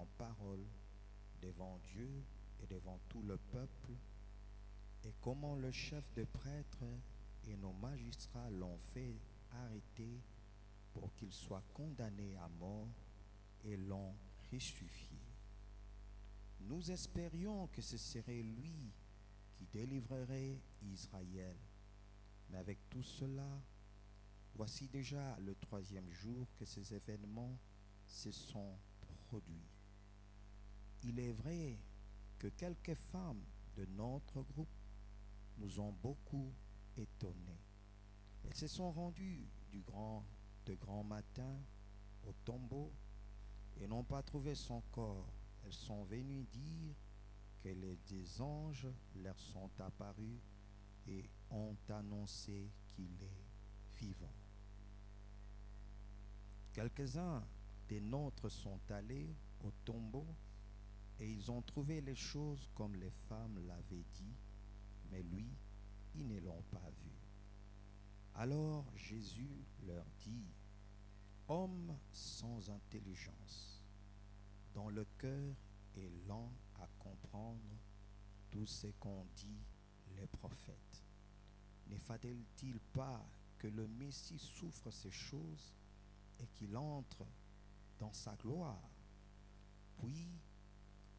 en parole devant Dieu et devant tout le peuple, et comment le chef des prêtres et nos magistrats l'ont fait arrêter pour qu'il soit condamné à mort et l'ont crucifié. Nous espérions que ce serait lui qui délivrerait Israël. Mais avec tout cela, voici déjà le troisième jour que ces événements se sont produits. Il est vrai que quelques femmes de notre groupe nous ont beaucoup étonnés. Elles se sont rendues de grand matin au tombeau et n'ont pas trouvé son corps. Elles sont venues dire que des anges leur sont apparus et ont annoncé qu'il est vivant. Quelques-uns des nôtres sont allés au tombeau et ils ont trouvé les choses comme les femmes l'avaient dit, mais lui, ils ne l'ont pas vu. Alors Jésus leur dit: Hommes sans intelligence, dont le cœur est lent à comprendre tout ce qu'ont dit les prophètes. Ne fallait-il pas que le Messie souffre ces choses et qu'il entre dans sa gloire? Puis,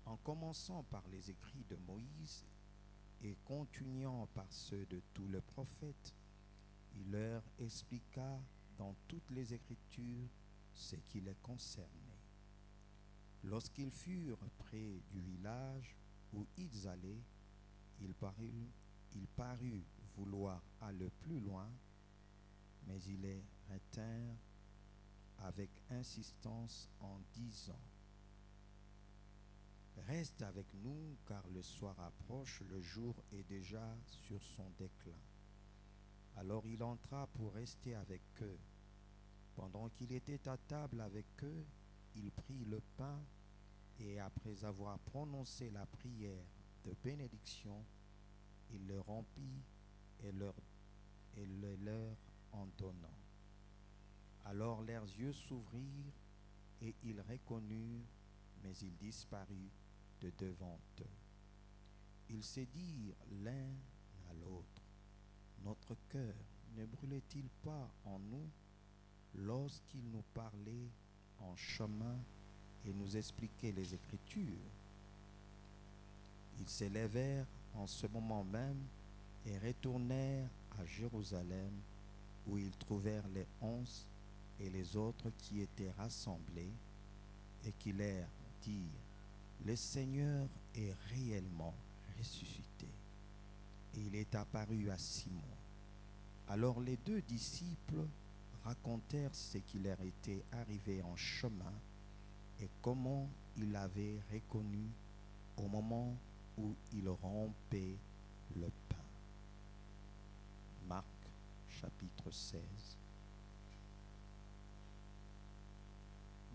en commençant par les écrits de Moïse et continuant par ceux de tous les prophètes, il leur expliqua dans toutes les Écritures ce qui les concernait. Lorsqu'ils furent près du village où ils allaient, il parut vouloir aller plus loin, mais ils les retinrent avec insistance en disant: Reste avec nous, car le soir approche, le jour est déjà sur son déclin. Alors il entra pour rester avec eux. Pendant qu'il était à table avec eux, il prit le pain et après avoir prononcé la prière de bénédiction, il le rompit et le leur en donnant. Alors leurs yeux s'ouvrirent et ils reconnurent, mais il disparut de devant eux. Ils se dirent l'un à l'autre: Notre cœur ne brûlait-il pas en nous lorsqu'il nous parlait en chemin et nous expliquait les Écritures? Ils se levèrent en ce moment même et retournèrent à Jérusalem, où ils trouvèrent les 11 et les autres qui étaient rassemblés, et qui leur dirent: Le Seigneur est réellement ressuscité, et il est apparu à Simon. Alors les 2 disciples racontèrent ce qui leur était arrivé en chemin et comment ils l'avaient reconnu au moment où il rompait le pain. Marc chapitre 16.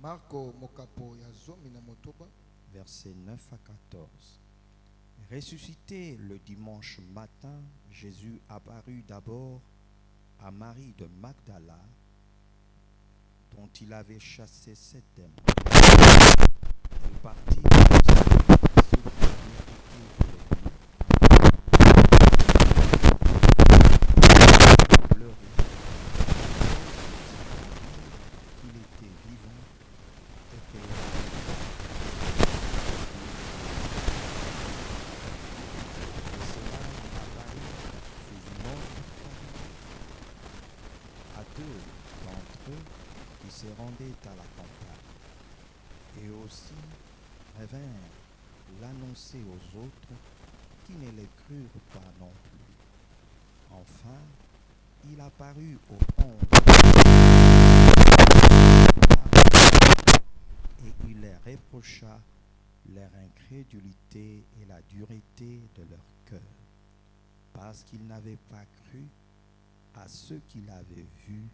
Marco mokapo ya zomi na motoba. Versets 9 à 14. Ressuscité le dimanche matin, Jésus apparut d'abord à Marie de Magdala, dont il avait chassé 7 démons. Il partit qu'il était vivant et que à 2 d'entre eux qui se rendaient à la campagne, et aussi revinrent l'annoncer aux autres qui ne les crurent pas non plus. Enfin, il apparut aux 11 et il leur reprocha leur incrédulité et la dureté de leur cœur, parce qu'ils n'avaient pas cru à ceux qu'il avait vus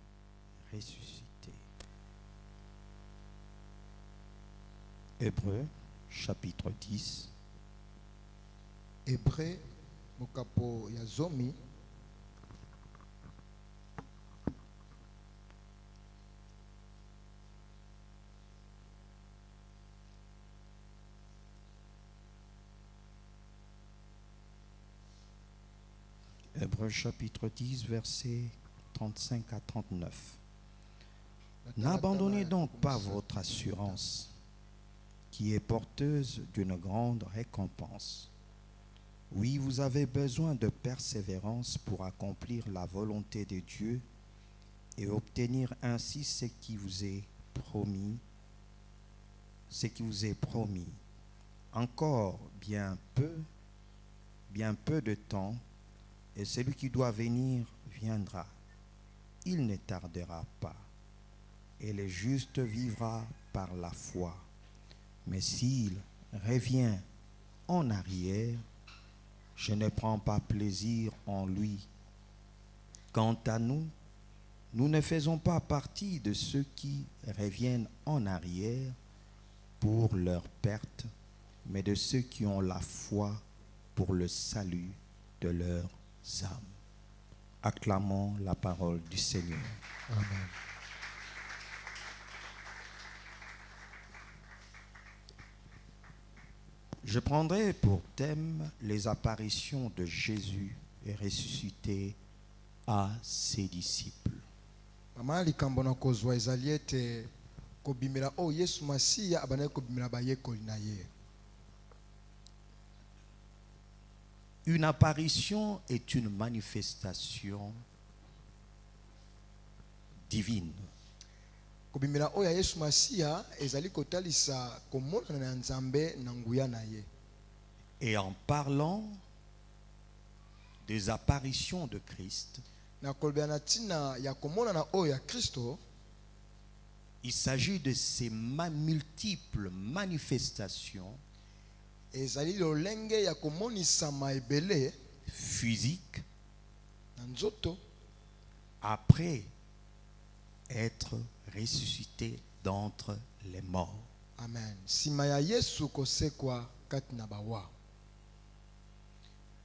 ressusciter. Hébreux chapitre 10. Hébreu mokapo ya zomi. Hébreux chapitre 10, versets 35 à 39. N'abandonnez donc pas votre assurance, qui est porteuse d'une grande récompense. Oui, vous avez besoin de persévérance pour accomplir la volonté de Dieu et obtenir ainsi ce qui vous est promis. Encore bien peu de temps, et celui qui doit venir viendra. Il ne tardera pas, et le juste vivra par la foi. Mais s'il revient en arrière, je ne prends pas plaisir en lui. Quant à nous, nous ne faisons pas partie de ceux qui reviennent en arrière pour leur perte, mais de ceux qui ont la foi pour le salut de leurs âmes. Acclamons la parole du Seigneur. Amen. Je prendrai pour thème les apparitions de Jésus ressuscité à ses disciples. Mama likambo na kozwa ezali ete kobimela o Yesu Masiya abandaki kobimela bayekoli na ye. Une apparition est une manifestation divine. Kobimela o ya Yesu Masiya ezali kotalisa komonana na Nzambe na nguya na ye. Et en parlant des apparitions de Christ, Na kolobela na ntina ya komonana o ya Kristo, il s'agit de ces multiples manifestations ezali lolenge ya komonisama ebele physiques na nzoto après être ressuscité d'entre les morts. Amen. Sima ya Yesu kosekwa kati na bawa.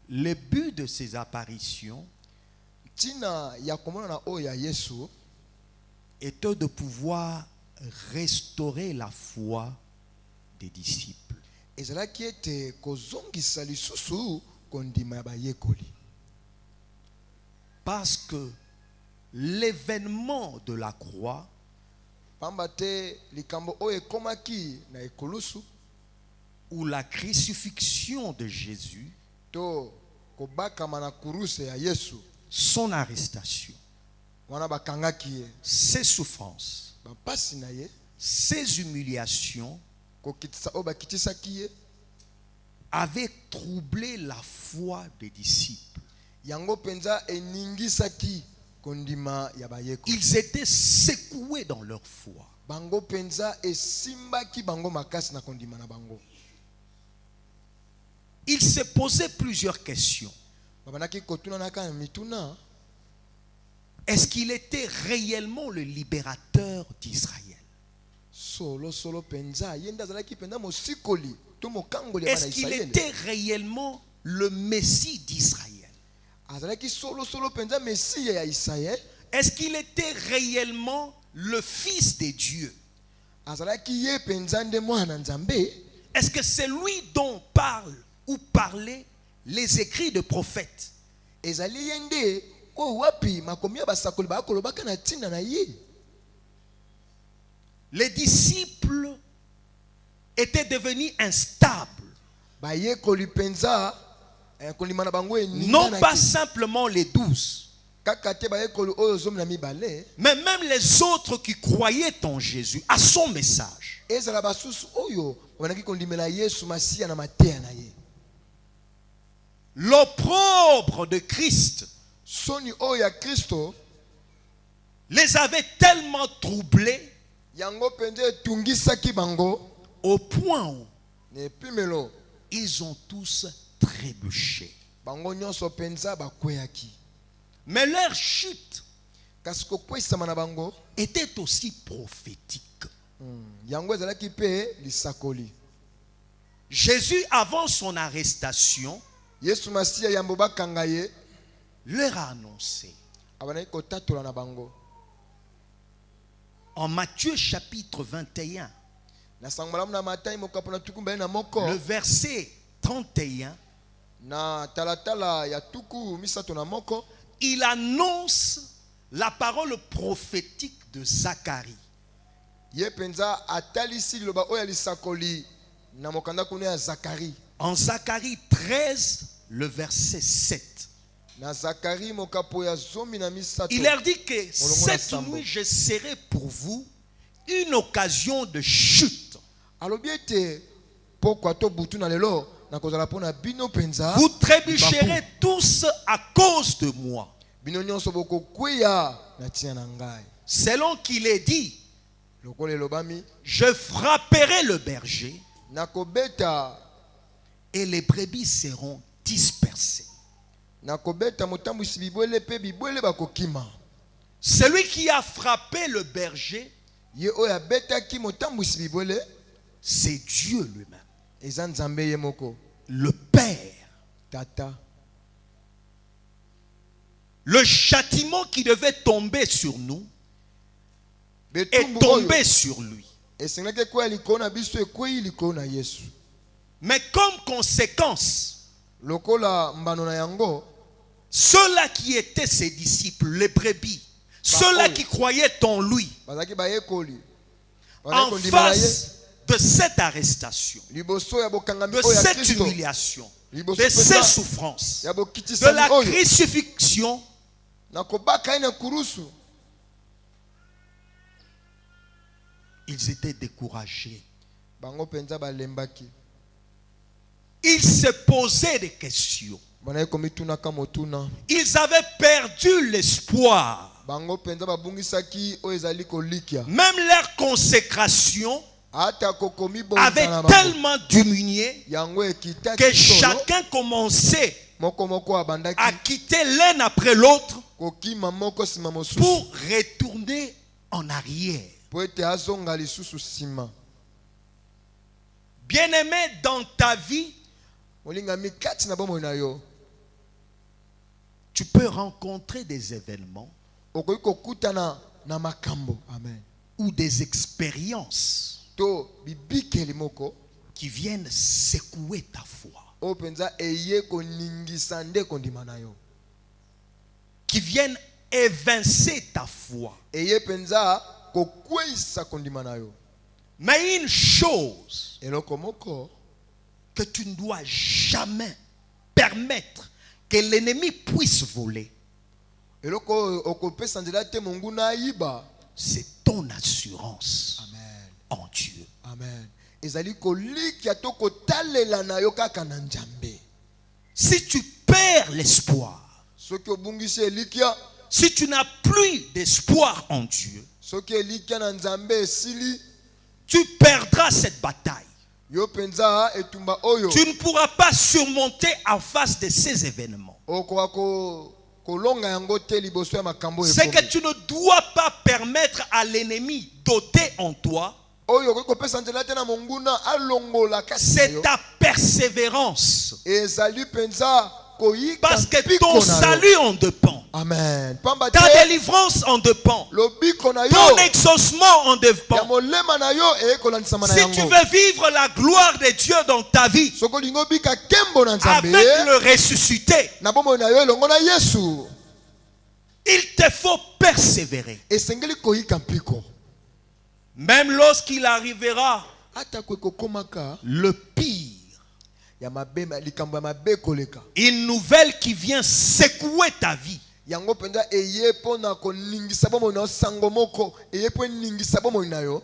Le but de ces apparitions Tina ya komonana o ya Yesu était de pouvoir restaurer la foi des disciples. ezalaki ete kozongisa lisusu kondima ya bayekoli. Parce que l'événement de la croix Pamba te likambo oyo ekomaki na ekolusu ou la crucifixion de Jésus, to kobakama na kuruse ya Yesu, son arrestation, wana bakangaki ye, ses souffrances, bapasi na ye, ses humiliations kokitisa oyo bakitisaki ye, avaient troublé la foi des disciples. yango penza eningisaki kondima ya bayekoli. Ils étaient secoués dans leur foi. Bango penza esimbaki bango makasi na kondima na bango. Ils se posaient plusieurs questions. Babanaki kotuna naka na mituna, Est-ce qu'il était réellement le libérateur d'Israël? solo penza yenda zalaki penza mosikoli to mokangoli ya bana Est-ce qu'il Israël. était réellement le Messie d'Israël? Azalaki solo penza Messia ya Israël. Est-ce qu'il était réellement le Fils de Dieu? Azalaki ye penza nde mwana Nzambe. Est-ce que c'est lui dont parlent ou parlaient les écrits de prophètes? Ezali yende o wapi makomi ya basakoli bakolobaka na ntina na ye. Les disciples étaient devenus instables. Bayekoli penza kondima na bango Non pas simplement les 12, kaka te bayekoli oyo zomi na mibale, mais même les autres qui croyaient en Jésus, à son message. ezala basusu oyo banaki kondimela Yesu Masiya na mateya na ye. L'opprobre de Christ Soni oyo ya Kristo les avait tellement troublés yango penza etungisaki bango au point où na epimelo ils ont tous trébuché. bango nyonso penza bakweyaki. Mais leur chute Kasi kokweyisama na bango était aussi prophétique. yango ezalaki pe lisakoli. Jésus, avant son arrestation, Yesu Masiya yambo bakanga ye leur a annoncé abanaki kotatola na bango en Matthieu chapitre 21, na sango malamu na Matayi mokapo na tuku mbali na moko le verset 31, na talatala ya tuku misato na moko, il annonce la parole prophétique de Zacharie. ye penza atalisi liloba oyo alisakoli na mokanda kuna ya Zakari. En Zacharie 13, le verset 7. Na Zakari mokapo ya zomi na misato. Il leur dit que cette nuit, je serai pour vous une occasion de chute. Alobi ete pokwa to butu na lelo na kozala pona bino penza. Vous trébucherez tous à cause de moi. Bino nyonso boko kweya na tia na ngai. Selon qu'il est dit, Lokole lobami, je frapperai le berger na kobeta et les brebis seront dispersées. na kobeta motambwisi bibwele pe bibwele bakokima. Celui qui a frappé le berger, Ye oyo abetaki motambwisi bibwele, c'est Dieu lui-même, eza Nzambe ye moko, le Père. tata. Le châtiment qui devait tomber sur nous est Betumbu tombé oyo sur lui. esengaki ekweya likolo na biso ekweyi likolo na Yesu. Mais comme conséquence, Lokola mbano na yango, ceux-là qui étaient ses disciples, les brebis, ceux-là qui croyaient en lui, bazaki bayekoli. en Bazaki kondimela ye, face de cette arrestation, liboso ya bokangami de oyo ya cette Kristo, humiliation, liboso de ces penza souffrances, ya de bokitisami la oyo, crucifixion, na kobaka ye na kurusu, ils étaient découragés. bango penza balembaki. Ils se posaient des questions. Banaye komitunaka motuna. Ils avaient perdu l'espoir. Bango penza babungisaki oyo ezali kolikia. Même leur consécration Ata kokomi avait bonza na bango. tellement diminué Yango ekitaki que solo, chacun commençait moko moko abandaki à quitter l'un après l'autre kokima moko sima mosusu. pour retourner en arrière. Po ete azonga lisusu sima. Bien-aimé, dans ta vie, Molingami kati na bomoi na yo, tu peux rencontrer des événements okoki kokutana na makambo. Amen. ou des expériences To bibikeli moko qui viennent secouer ta foi, oyo penza eye koningisa nde kondima na yo, qui viennent évincer ta foi. eye penza kokweyisa kondima na yo. Mais une chose Eloko moko que tu ne dois jamais permettre que l'ennemi puisse voler, eloko oyo okopesa nzela te monguna ayiba. c'est ton assurance Amen. en Dieu. Amen. Ezali kolikia to kotalela na yo kaka na Nzambe. Si tu perds l'espoir, Soki obungisi elikia, si tu n'as plus d'espoir en Dieu, soki elikia na Nzambe esili, tu perdras cette bataille. yo penza etumba oyo Tu ne pourras pas surmonter en face de ces événements. okoka kolonga yango te liboso ya makambo C'est que ekomi. tu ne dois pas permettre à l'ennemi d'ôter en toi. Oyo okoki kopesa nzela te na monguna alongola kasi na C'est yo. ta persévérance. Ezali penza koyika Parce que mpiko ton na yo. salut en dépend. Amen. Pamba Ta te délivrance en dépend. lobiko na Ton yo exaucement en ya dépend. molema na yo ekolandisama na Si tu yango. veux vivre la gloire de Dieu dans ta vie, Soko lingo bika kembo na Nzambe avec le ressuscité, na bomoi na yo elongo na Yesu, il te faut persévérer. esengeli koyika mpiko. Même lorsqu'il arrivera Ata ko ekokomaka le pire, ya mabe likambo ya mabe koleka. une nouvelle qui vient secouer ta vie, Yango penza eye pona koningisa bomoi na yo sango moko, eye po ningisa bomoi na yo.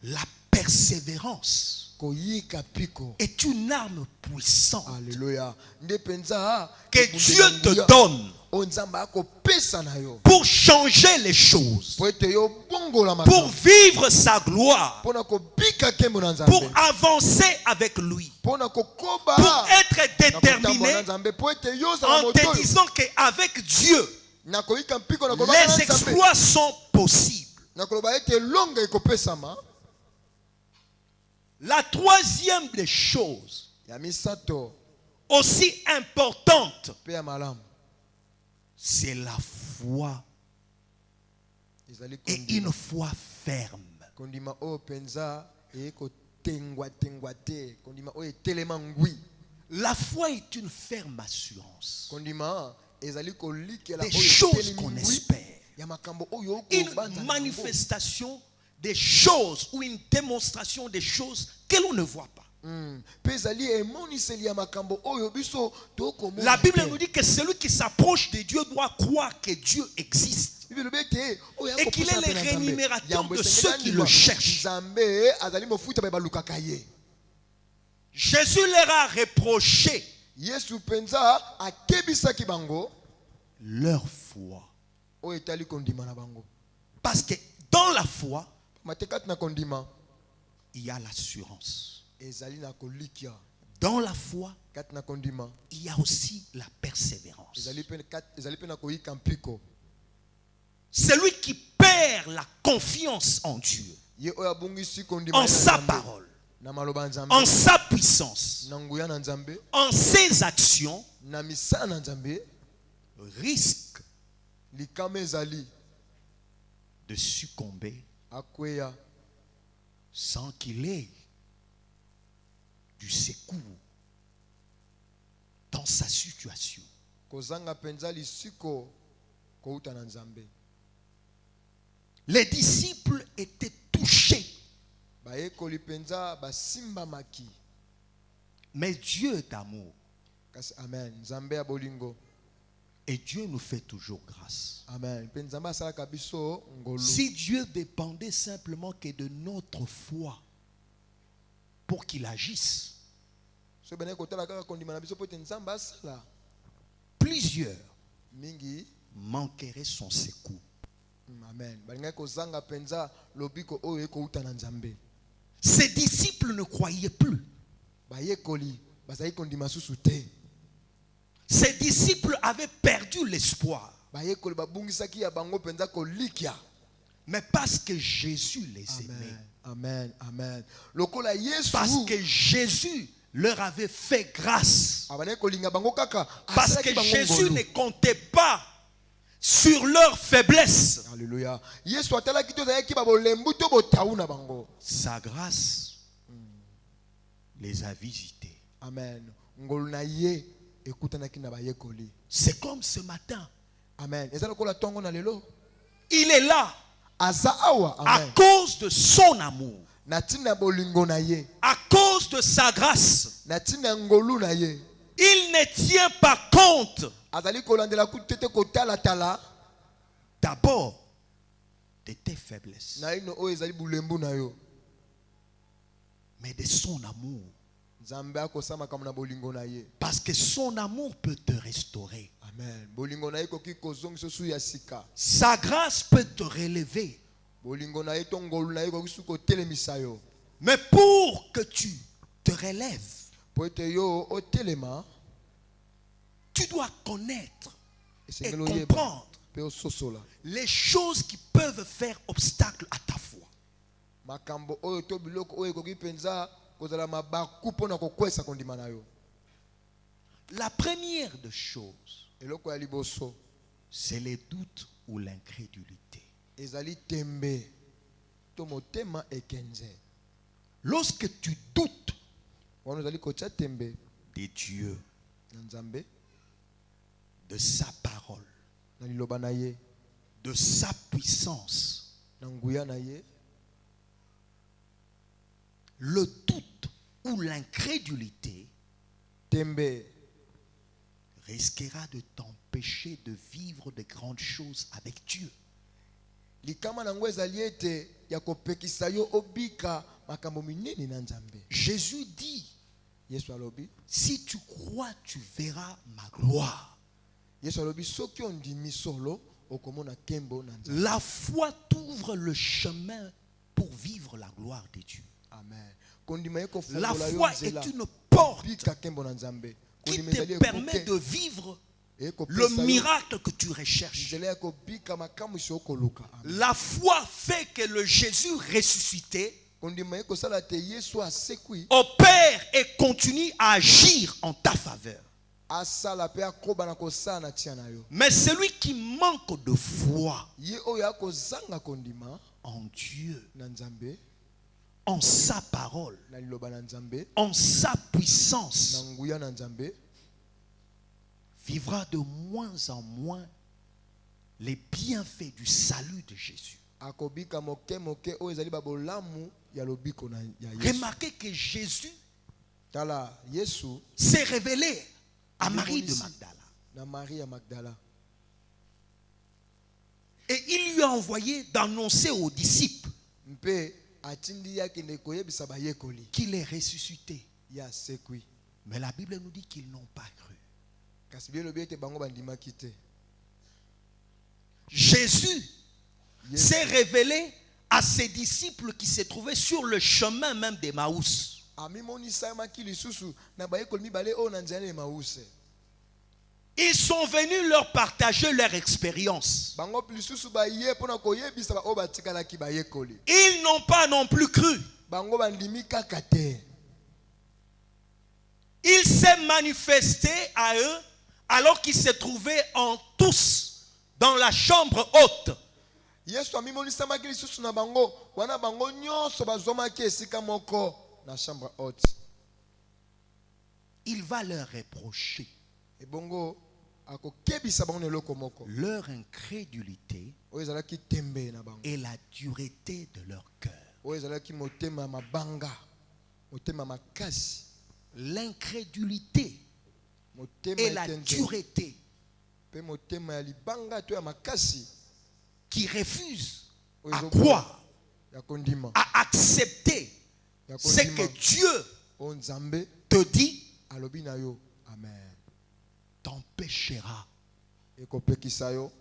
la persévérance Koyika piko. est une arme puissante Alléluia. Nde penza que Dieu te donne o Nzambe akopesa na yo. pour changer les choses, Po ete yo bongola pour makambo. vivre sa gloire, Pona kobika kembo na pour Nzambe. avancer avec lui, Pona kokoba pour être na kotambola déterminé na Nzambe. Po ete yo za en moto te oyo. disant qu'avec Dieu, Na koyika mpiko na kobaka na les Nzambe. exploits sont possibles. Na koloba ete longa ekopesama. La troisième des choses, Ya misato aussi importante, pe ya malamu. c'est la foi, Ezali et kondima. une foi ferme. Kondima oyo penza eye kotengwa tengwa te. Kondima oyo etelema ngwi. La foi est une ferme assurance kondima ezali kolikela des oyo choses etelemi qu'on ngwi espère. ya makambo oyo Une okobanza na yango. manifestation des choses ou une démonstration des choses que l'on ne voit pas. Pe ezali emoniseli ya makambo oyo biso tokomona La Bible te. nous dit que celui qui s'approche de Dieu doit croire que Dieu existe Bible elobi ete oyo et qu'il est akopesa le mpe na Nzambe. rémunérateur Yambo de esengeli ceux qui andima. le cherchent. Nzambe azali mofuta baye balukaka ye. Jésus leur a reproché Yesu penza akebisaki bango leur foi. oyo etali kondima na bango. Parce que dans la foi, Matekati na kondima il y a l'assurance. ezali na kolikia. Dans la foi, Kati na kondima il y a aussi la persévérance. ezali pe na koyika mpiko. Celui qui perd la confiance en Dieu, Ye oyo abungisi kondima en na sa Nzambe, parole, na maloba ya Nzambe, en sa puissance, na nguya na Nzambe, en ses actions, na misala na Nzambe, risque likama ezali de succomber akweya sans qu'il ait du secours dans sa situation. kozanga penza lisiko kouta na Nzambe. Les disciples étaient touchés, Bayekoli penza basimba maki. mais Dieu est amour Kasi amen. Nzambe ya bolingo. et Dieu nous fait toujours grâce. Amen. Pe Nzambe asalaka biso ngolu. Si Dieu dépendait simplement que de notre foi pour qu'il agisse, So bene kotala kaka kondima na biso po te Nzambe asala. plusieurs Mingi. manqueraient son secours. Amen. Balinga kozanga penza lobiko oyo ekouta na Nzambe. Ces disciples ne croyaient plus. Bayekoli bazali kondima susu te. Ces disciples avaient perdu l'espoir. Bayekoli babungisaki ya bango penza kolikia. Mais parce que Jésus les aimait, Amen. Amen. Lokola Yesu. parce que Jésus leur avait fait grâce, Abane kolinga bango kaka. parce Asalaki que bango Jésus ngolu. ne comptait pas sur leur faiblesse, Alléluia. Yesu atalaki to zayaki ba bolembu to botaou na bango. sa grâce les a visités. Amen. Ngolu na ye ekutanaki na bayekoli. C'est comme ce matin. Amen. Eza lokola tongo na lelo. Il est là Aza awa. à Amen. cause de son amour, Na tina bolingo na ye. à cause de sa grâce. Na tina ngolu na ye. Il ne tient pas compte Azali kolandela kutete kotala tala. d'abord de tes faiblesses, Na ino o ezali bulembu na yo. mais de son amour. Nzambe akosama kama na bolingo na ye. Parce que son amour peut te restaurer. Amen. Bolingo na ye koki kozongisa su ya sika. Sa grâce peut te relever. Bolingo na ye to ngolu na ye koki su kotelemisa yo. Mais pour que tu te relèves, Po ete yo otelema tu dois connaître et esengelo yeba comprendre pe ososola. les choses qui peuvent faire obstacle à ta foi. Makambo oyo to biloko oyo koki penza kozala mabaku pona kokwesa kondima na yo. La première des choses, Eloko ya liboso c'est les doutes ou l'incrédulité. ezali tembe to motema ekenze. Lorsque tu doutes Wana ezali kotia tembe de Dieu, na Nzambe, de sa parole, na liloba na ye, de sa puissance, na nguya na ye, le doute ou l'incrédulité tembe risquera de t'empêcher de vivre de grandes choses avec Dieu. likama nango ezali ete ya kopekisa yo obika makambo minene na Nzambe. Jésus dit, Yesu alobi, si tu crois, tu verras ma gloire. Yesu alobi soki ondimi solo okomona kembo na Nzambe. La foi t'ouvre le chemin pour vivre la gloire de Dieu. Amen. Kondima ye La kofungola yo foi nzela est une porte bika kembo na Nzambe. qui Kondima te ezali permet ekuke de vivre ekopesa le yo miracle que tu recherches. nzela ya kobika makambo isi okoluka. Amen. La foi fait que le Jésus ressuscité Kondima ye kosala te Yesu asekwi opère et continue à agir en ta faveur. asala pe akoba na kosala na tia na yo. Mais celui qui manque de foi Ye oyo akozanga kondima en Dieu na Nzambe en sa parole, na liloba na Nzambe, en sa puissance, na nguya na Nzambe, vivra de moins en moins les bienfaits du salut de Jésus. akobika moke moke oyo ezali babolamu ya lobiko na ya Yesu. Remarquez que Jésus Tala Yesu s'est révélé à Marie de Magdala. na Marie ya Magdala. Et il lui a envoyé d'annoncer aux disciples Mpe atindi yake ne koyebisa bayekoli qu'il est ressuscité. ya sekwi. Mais la Bible nous dit qu'ils n'ont pas cru. Kasi bien lobi ete bango bandimaki te. Jésus s'est révélé à ses disciples qui se trouvaient sur le chemin même d'Emmaüs. Amimonisa maki lisusu na bayekoli mibale o na nzela ya Emmaüs. Ils sont venus leur partager leur expérience. Bango lisusu baye pona koyebisa ba o batikalaki bayekoli. Ils n'ont pas non plus cru. Bango bandimi kaka te. Il s'est manifesté à eux alors qu'ils se trouvaient en tous dans la chambre haute. Yesu amimonisa maki lisusu na bango wana bango nyonso bazomaki esika moko na chambre haute. Il va leur reprocher Et bongo akokebisa bango eloko moko. leur incrédulité Oyo ezalaki tembe na bango. et la dureté de leur cœur. Oyo ezalaki motema mabanga, motema makasi, L'incrédulité motema et la etenze, dureté pe motema ya libanga to ya makasi qui refusent oyo à ezokola croire, ya kondima, à accepter ya ce que kondima Dieu o Nzambe te dit, alobi na yo amen. t'empêchera Ekopekisa yo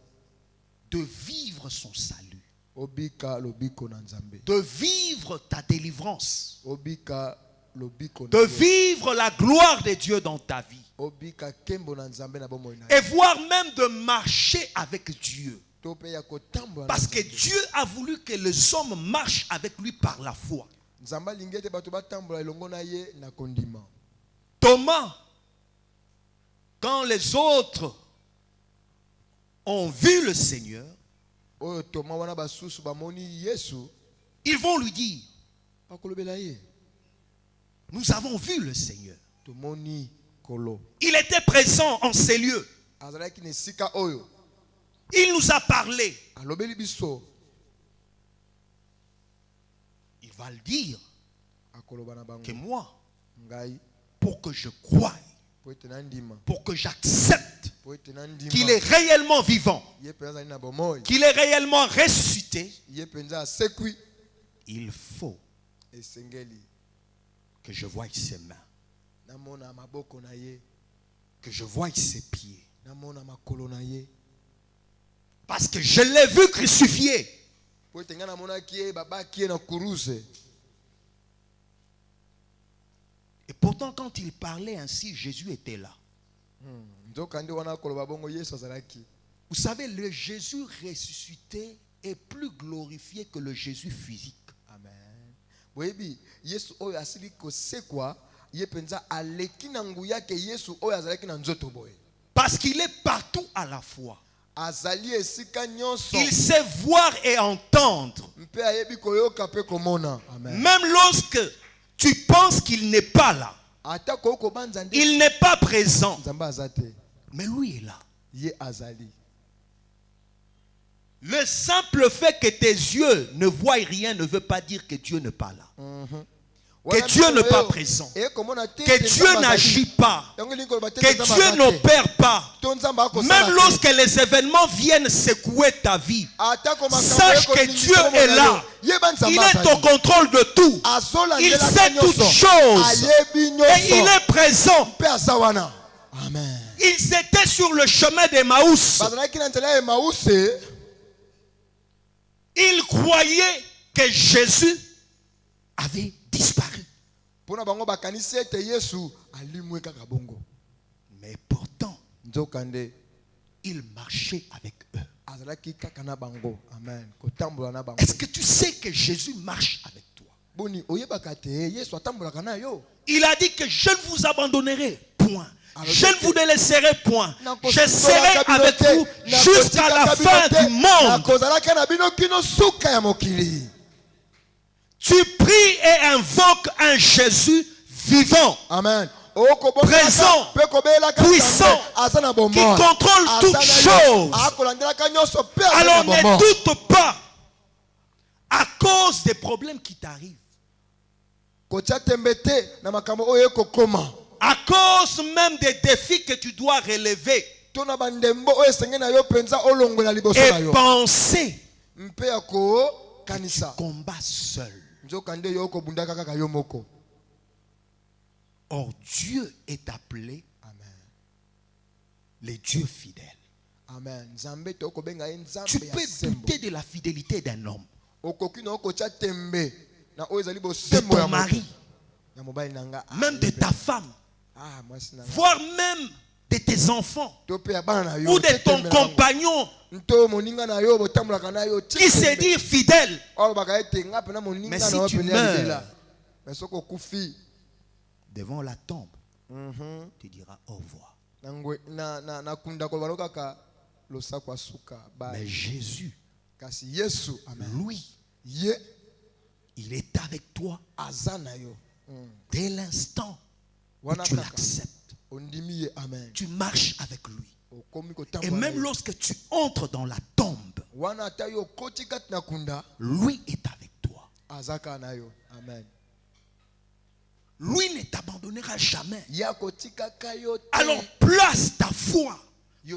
de vivre son salut, obika lobiko na Nzambe, de vivre ta délivrance, obika lobiko de na yo, vivre la gloire de Dieu dans ta vie, obika kembo na Nzambe na bomoi na et yo. voire même de marcher avec Dieu. To pe ya kotambola na Parce que Nzambe. Dieu a voulu que les hommes marchent avec lui par la foi. Nzambe alingi ete bato batambola elongo na ye na kondima. Thomas, quand les autres ont vu le Seigneur, Oyo Toma wana basusu bamoni Yesu ils vont lui dire, bakolobela ye nous avons vu le Seigneur. tomoni kolo. Il était présent en ces lieux. Azalaki na esika oyo Il nous a parlé. alobeli biso Il va le dire akoloba na bango que moi, ngai pour que je croie, po ete na ndima pour que j'accepte po ete na ndima qu'il est réellement vivant, ye penza azali na bomoi, qu'il est réellement ressuscité, ye penza asekwi, il faut esengeli que je voie ses mains, namona maboko na ye, que je voie ses pieds. namona makolo na ye, Parce que je l'ai vu crucifié. po ete ngai namonaki ye babaki ye na kuruze. Et pourtant, quand il parlait ainsi, Jésus était là. Nzoka nde wana akoloba bongo Yesu azalaki. Vous savez, le Jésus ressuscité est plus glorifié que le Jésus physique. Amen. Boyebi Yesu oyo asili kosekwa ye penza aleki na nguya ke Yesu oyo azalaki na nzoto boye. Parce qu'il est partout à la fois. Azali esika nyonso. Il sait voir et entendre. Mpe ayebi koyoka pe komona. Amen. Même lorsque tu penses qu'il n'est pas là, Ata koko banza nde il n'est pas présent, Nzambe azate. mais lui est là. Ye azali. Le simple fait que tes yeux ne voient rien ne veut pas dire que Dieu n'est pas là. Que Dieu n'est pas présent. Que Dieu n'agit pas. Que Dieu n'opère pas. Même lorsque les événements viennent secouer ta vie, sache que Dieu est là. Il est au contrôle de tout. Il sait toutes choses. Et il est présent. Amen. Ils étaient sur le chemin d'Emmaüs. Ils croyaient que Jésus avait disparu. Mais pourtant, il marchait avec eux. Est-ce que tu sais que Jésus marche avec toi? Il a dit que je ne vous abandonnerai point. Je ne vous délaisserai point. Je serai avec vous jusqu'à la fin du monde. Tu pries et invoques un Jésus vivant, Amen. présent, puissant, qui contrôle toutes choses. Alors ne doute pas à cause des problèmes qui t'arrivent. À cause même des défis que tu dois relever. Et penser que tu combats seul. Or, Dieu est appelé les dieux fidèles. Amen. Tu peux douter de la fidélité d'un homme, de ton mari, même de ta femme, voire même de tes enfants ou de ton compagnon qui se dit fidèle. Mais si tu meurs devant la tombe, tu diras au revoir. Mais Jésus, lui, il est avec toi dès l'instant où tu l'acceptes. Tu marches avec lui. Et même lorsque tu entres dans la tombe, lui est avec toi. Amen. Lui ne t'abandonnera jamais. Alors place ta foi,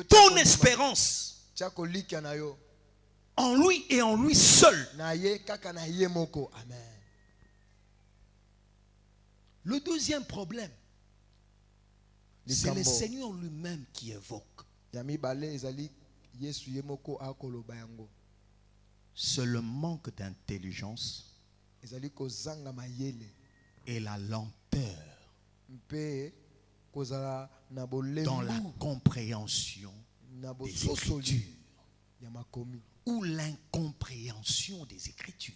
ton espérance en lui et en lui seul. Le deuxième problème, c'est le Seigneur lui-même qui évoque. C'est le manque d'intelligence et la lenteur dans la compréhension des Écritures ou l'incompréhension des Écritures.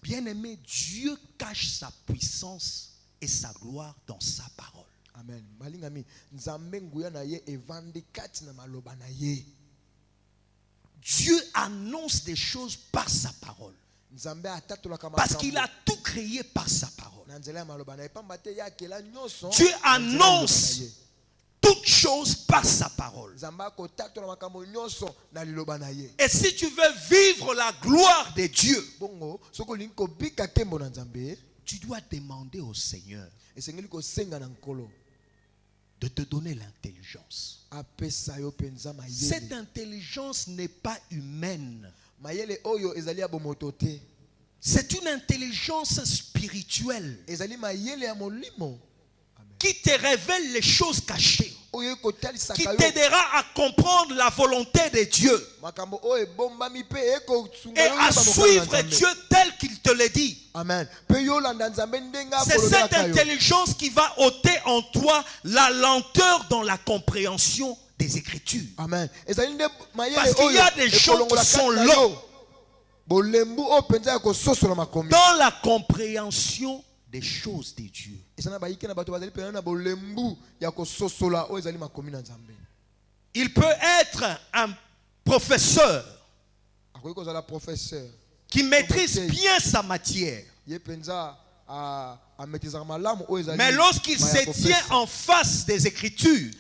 Bien-aimé, Dieu cache sa puissance et sa gloire dans sa parole. Amen. Dieu annonce des choses par sa parole. Parce qu'il a tout créé par sa parole. Dieu annonce toutes choses par sa parole. Et si tu veux vivre la gloire de Dieu, tu dois demander au Seigneur de te donner l'intelligence. Cette intelligence n'est pas humaine. C'est une intelligence spirituelle qui te révèle les choses cachées, qui t'aidera à comprendre la volonté de Dieu et à suivre Dieu tel qu'il te le dit. Amen. C'est cette intelligence qui va ôter en toi la lenteur dans la compréhension des Écritures. Amen. Parce qu'il y a des gens qui sont longs dans la compréhension des choses de Dieu. Il peut être un professeur qui maîtrise bien sa matière, mais lorsqu'il se tient en face des Écritures,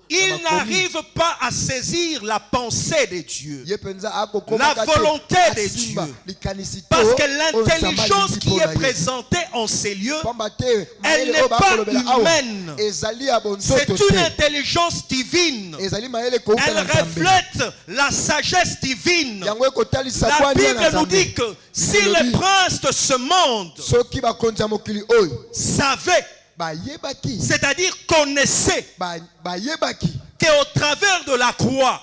il n'arrive pas à saisir la pensée de Dieu, la volonté de Dieu. Parce que l'intelligence qui est présentée en ces lieux, elle n'est pas humaine. C'est une intelligence divine. Elle reflète la sagesse divine. La Bible nous dit que si les princes de ce monde savaient, c'est-à-dire connaissez qu'au travers de la croix,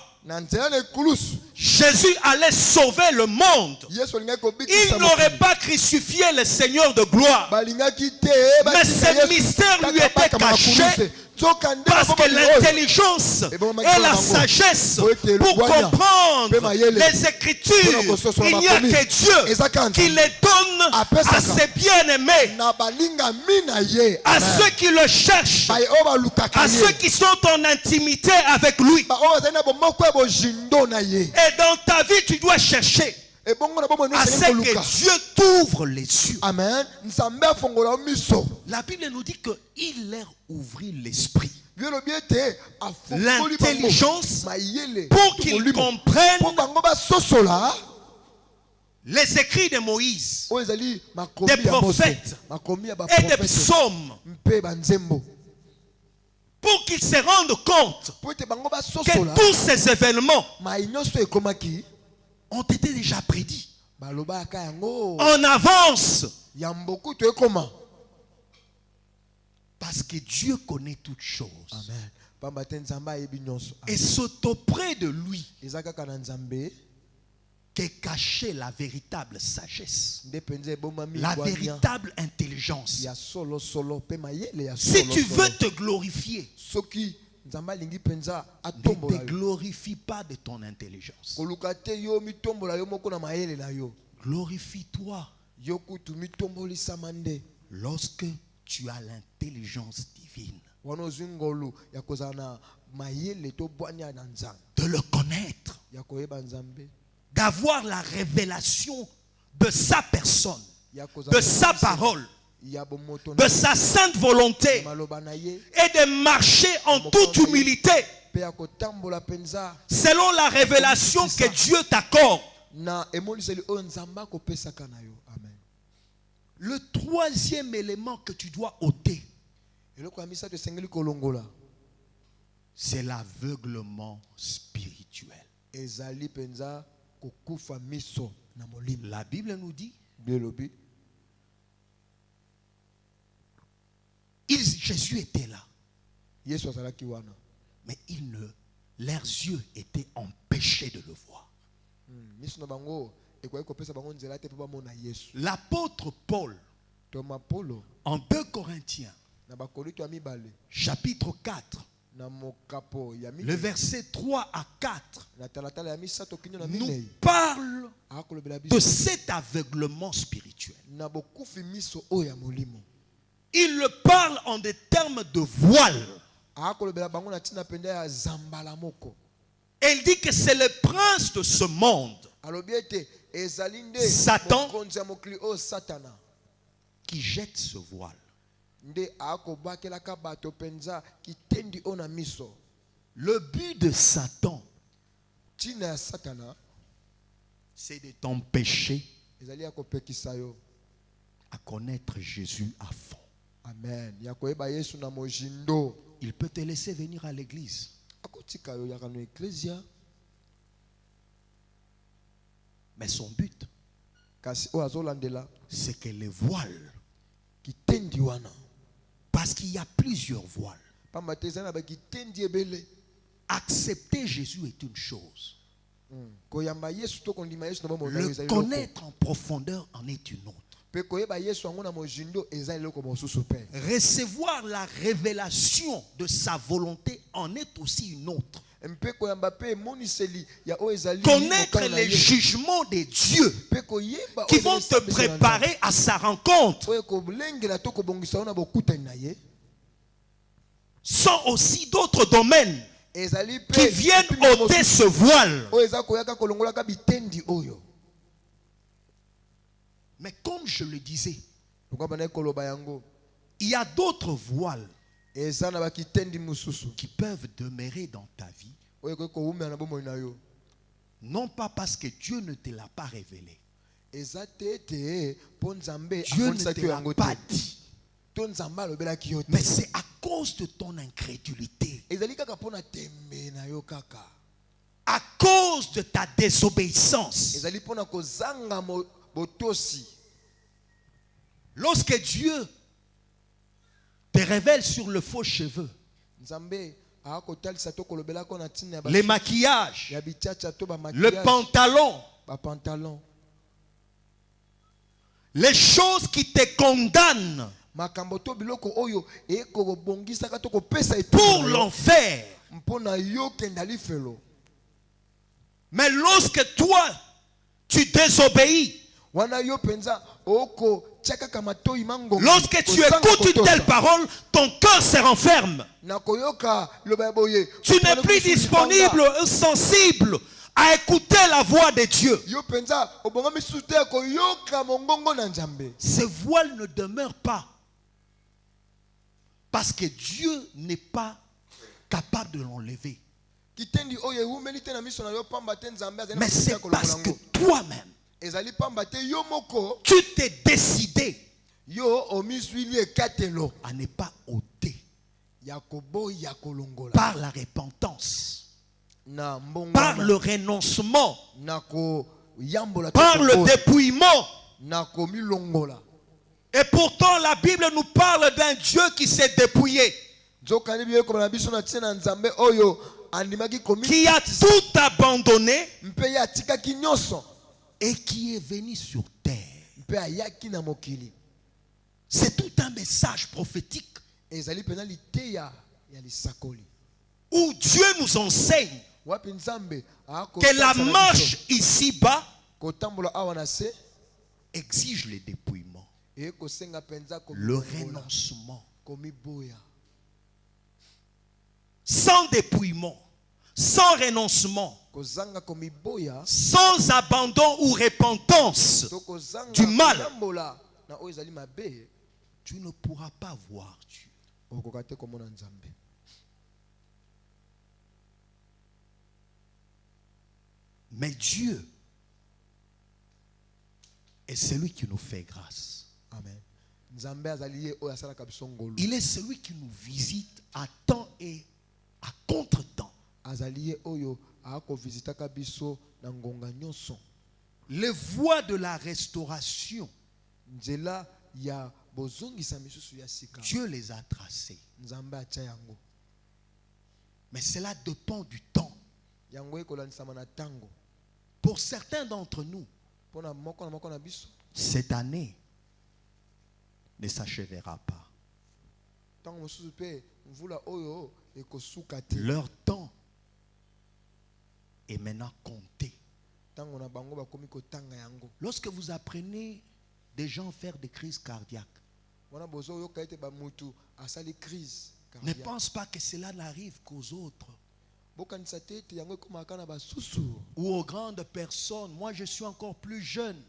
Jésus allait sauver le monde. Il n'aurait pas crucifié le Seigneur de gloire. Mais ce mystère lui était caché Parce que l'intelligence et la sagesse pour comprendre les Écritures, il n'y a que Dieu qui les donne à ses bien-aimés, à ceux qui le cherchent, à ceux qui sont en intimité avec lui. Et dans ta vie, tu dois chercher à ce que Dieu t'ouvre les yeux. Amen. La Bible nous dit qu'il leur ouvrit l'esprit, l'intelligence, pour qu'ils comprennent les écrits de Moïse, des prophètes et des psaumes, pour qu'ils se rendent compte que tous ces événements ont été déjà prédits en avance. Parce que Dieu connaît toutes choses. Et c'est auprès de lui qu'est cachée la véritable sagesse, la véritable intelligence. Si tu veux te glorifier, ne te glorifie pas de ton intelligence. Glorifie-toi lorsque tu as l'intelligence divine, de le connaître, d'avoir la révélation de sa personne, de sa parole, de sa sainte volonté, et de marcher en toute humilité selon la révélation que Dieu t'accorde. Le troisième élément que tu dois ôter, c'est l'aveuglement spirituel. La Bible nous dit, Jésus était là, mais leurs yeux étaient empêchés de le voir. L'apôtre Paul, en 2 Corinthiens, chapitre 4, le verset 3 à 4, nous parle de cet aveuglement spirituel. Il le parle en des termes de voile. Il dit que c'est le prince de ce monde, Satan, qui jette ce voile. Le but de Satan, c'est de t'empêcher à connaître Jésus à fond. Amen. Il peut te laisser venir à l'église, mais son but, c'est que les voiles, parce qu'il y a plusieurs voiles, accepter Jésus est une chose, le connaître en profondeur en est une autre. Recevoir la révélation de sa volonté en est aussi une autre. Connaître les jugements de Dieu qui vont te préparer à sa rencontre sont aussi d'autres domaines qui viennent ôter ce voile. Mais comme je le disais, il y a d'autres voiles qui peuvent demeurer dans ta vie, non pas parce que Dieu ne te l'a pas révélé, Dieu ne te l'a pas dit, mais c'est à cause de ton incrédulité, à cause de ta désobéissance. Lorsque Dieu te révèle sur le faux cheveux, les maquillages, le pantalon, les choses qui te condamnent makambo to biloko oyo ekobongisaka to kopesa pour l'enfer. mpona yo kenda lifelo. Mais lorsque toi, tu désobéis, Wana yo penza oko chakaka matoi mango. lorsque tu écoutes une telle parole, ton cœur se renferme. Nakoyoka lobaboye. Tu n'es plus disponible, sensible à écouter la voix de Dieu. Yo penza obonga misute ko yoka mongongo na Nzambe. Ce voile ne demeure pas. Parce que Dieu n'est pas capable de l'enlever. Kitendi oye umeli tena miso na yo pamba te Nzambe azali. Mais c'est parce que toi-même, ezali pamba te yo moko tu t'es décidé yo omiswili ekatelo à ne pas ôter yakobo yakolongola par la repentance, na mbongo par le renoncement, nako yambola par le dépouillement. nako milongola. Et pourtant la Bible nous parle d'un Dieu qui s'est dépouillé, Nzokani biye ko na biso na tsena Nzambe oyo andimaki komi qui a tout abandonné mpe ya tikaki nyonso et qui est venu sur terre. mpe ayaki na mokili. C'est tout un message prophétique Ezali penalité ya lisakoli où Dieu nous enseigne wapi Nzambe que la marche ici-bas kotambola awa na se exige le dépouillement, e kosenga penza le renoncement. komi boya. Sans dépouillement, sans renoncement, Kozanga komi boya sans abandon ou repentance to kozanga du mal, kotambola na oyo ezali mabe tu ne pourras pas voir Dieu. okoka te komona Nzambe. Mais Dieu est celui qui nous fait grâce. Amen. Nzambe azali ye oyo asalaka biso ngolu. Il est celui qui nous visite à temps et à contre-temps. Azali ye oyo akovisitaka biso na ngonga nyonso. Les voies de la restauration, Nzela ya bozongisa misusu ya sika. Dieu les a tracées. Nzambe atia yango. Mais cela dépend du temps. Yango ekolanisama na tango. Pour certains d'entre nous, Pona moko na moko na biso. cette année ne s'achèvera pas. Tango mosusu pe mvula oyo ekosuka te. Leur temps est maintenant compté. Tango na bango bakomi kotanga yango. Lorsque vous apprenez des gens faire des crises cardiaques, Wana bozo yoka ete ba mutu asali crise. ne pense pas que cela n'arrive qu'aux autres Bokanisa te ete yango ekomaka na basusu. ou aux grandes personnes. Moi, je suis encore plus jeune.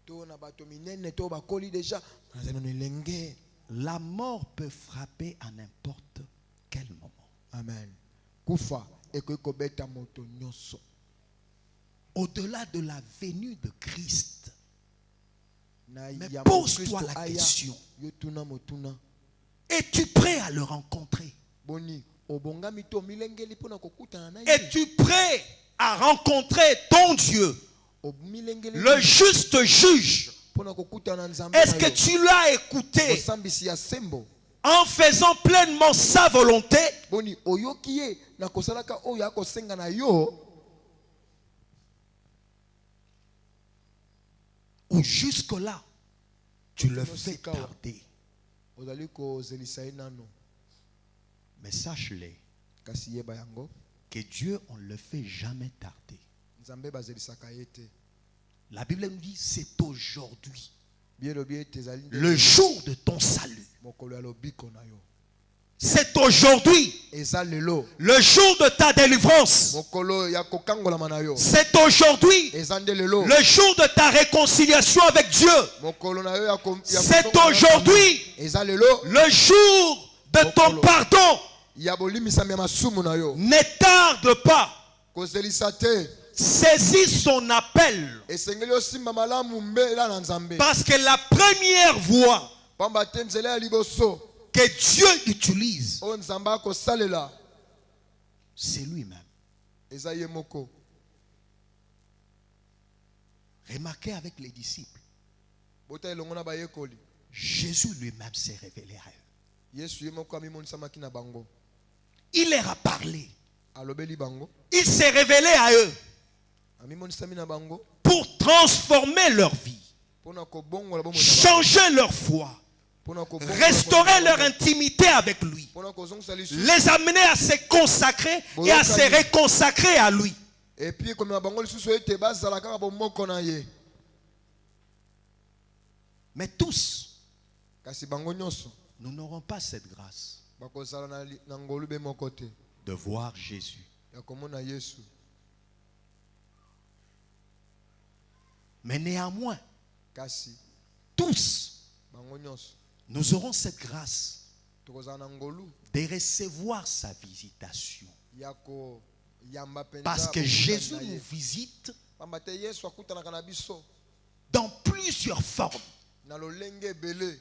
To na bato minene to bakoli déjà. Nazano nelenge. La mort peut frapper à n'importe quel moment. Amen. Kufa eko beta moto nyonso. Au-delà de la venue de Christ, Na mais ya pose-toi Kristo la aya, question. yo tuna motuna. Es-tu prêt à le rencontrer? Boni obongami to milengeli pona kokutana na ye. Es-tu prêt à rencontrer ton Dieu, Milengeli le juste juge? pona kokutana Nzambe. Est-ce que tu l'as écouté osambisi ya sembo? en faisant pleinement sa volonté? Boni oyoki ye na kosalaka oyo akosenga na yo. Ou jusque-là, tu le fais tarder? Ozali ko zelisa ye nano. Mais sache-le, Kasi yeba yango. que Dieu, on ne le fait jamais tarder. Nzambe bazelisaka ye te. La Bible nous dit, c'est aujourd'hui, Bielo bie tezali le jour de ton salut. mokolo ya lobiko na yo. C'est aujourd'hui, Eza lelo le jour de ta délivrance. mokolo ya kokangola na yo. C'est aujourd'hui, Eza nde lelo le jour de ta réconciliation avec Dieu. mokolo na yo ya C'est aujourd'hui, eza lelo le jour de ton pardon. ya bolimisami ya masumu na yo. Ne tarde pas. Kozelisa te. Saisis son appel. Esengeli osimba malamu mbela na Nzambe. Parce que la première voie Pamba te nzela ya liboso que Dieu utilise, o Nzambe akosalela c'est lui-même. eza ye moko. Remarquez avec les disciples, Bota elongo na bayekoli. Jésus lui-même s'est révélé à eux. Yesu ye moko amimonisamaki na bango. Il leur a parlé. Alobeli bango. Il s'est révélé à eux Amimonisami na bango. pour transformer leur vie, Pona kobongola bomo na bango. changer leur foi, restaurer leur intimité avec lui, les amener à se consacrer et à se reconsacrer à lui. Et puis comme na bango lisusu ete bazala kaka bomoko na ye. Mais tous, Kasi bango nyonso nous n'aurons pas cette grâce bakozala na ngolu be moko te de voir Jésus. ya komona Yesu. Mais néanmoins, Kasi tous, bango nyonso nous aurons cette grâce tokozala na ngolu de recevoir sa visitation. ya ko yamba penza. Parce que Jésus nous visite Pamba te Yesu akutanaka na biso dans plusieurs formes. na lolenge ebele.